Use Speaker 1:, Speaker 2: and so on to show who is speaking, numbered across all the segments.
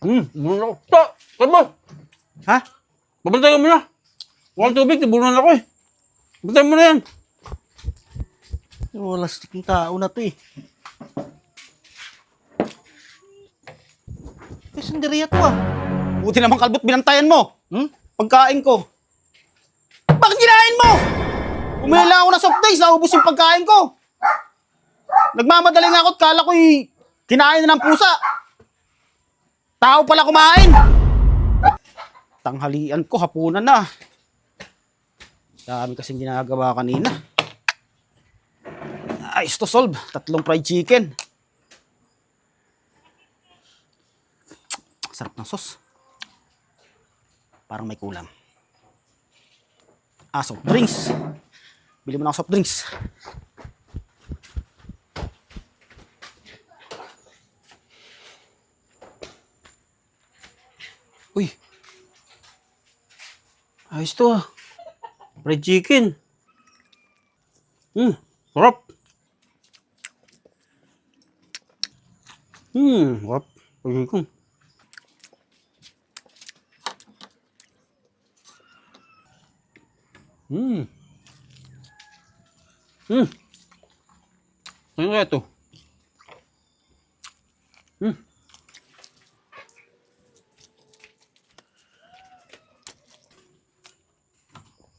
Speaker 1: Bununan ako. Tama.
Speaker 2: Ha?
Speaker 1: Babantayan mo na. Walang tubig, tibunan ako eh. Babantayan mo na yan.
Speaker 2: Wala stick ng tao na to eh. Sandiriya to ah. Buti naman kalbot binantayan mo. Pagkain ko. Bakit kinain mo? Umila ako na soft drinks, naubos yung pagkain ko. Nagmamadali nga ako at kala ko'y kinain na ng pusa. Tao pala kumain. Tanghalian ko, hapunan na. Dami kasing ginagawa kanina. Ayos to solve. 3 fried chicken. Sarap ng sauce. Parang may kulang. Soft drinks. Bili mo na soft drinks.
Speaker 1: Uy. Ayos to ah. Fried chicken. Sarap. Sarap. Fried chicken. Ano kaya ito?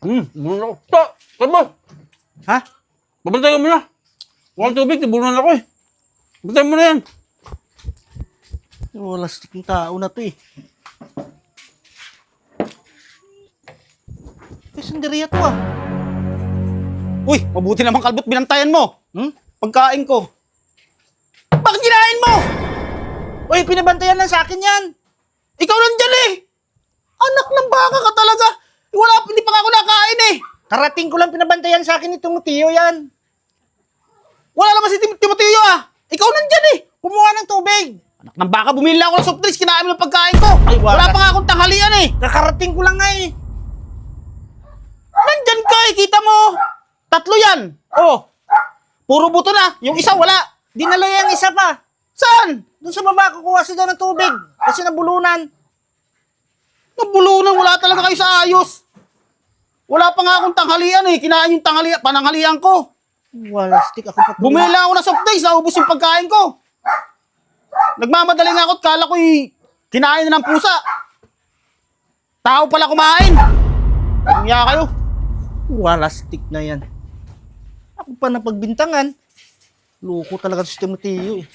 Speaker 1: Bununan ako. Tama.
Speaker 2: Ha?
Speaker 1: Babantayan mo na. Walang tubig, tibunan ako eh. Babantayan mo na yan.
Speaker 2: Wala stick ng tao na to eh. Sandiriya to ah. Uy, mabuti naman kalbot binantayan mo. Pagkain ko. Bakit kinain mo? Uy, pinabantayan lang sa akin yan. Ikaw nandyan eh. Anak ng baka ka talaga. Hindi pa ako nakain eh. Karating ko lang pinabantayan sa akin itong Tio yan. Wala naman si Timoteo ah. Ikaw nandyan eh. Kumuha ng tubig. Anak ng baka, bumili lang ako ng soft drinks, kinain mo ng pagkain ko. Ay, wala pa nga akong tanghalian eh. Kakarating ko lang nga eh. Nandyan ka eh, kita mo. 3 yan. Oh. Puro buto na. Yung isa wala. Dinala yung isa pa. Saan? Doon sa baba, kukuha siya daw ng tubig. Kasi nabulunan. Nabulunan, wala talaga kayo sa ayos. Wala pa nga akong tanghalian eh. Kinain yung pananghalian ko. Wala stick ako pa. Bumila ako na soft drinks, naubos yung pagkain ko. Nagmamadali nga ako at kala ko'y kinain na ng pusa. Tao pala kumain. Kaya kayo. Wala stick na yan. Ako pa napagbintangan. Loko talaga si Timoteo eh.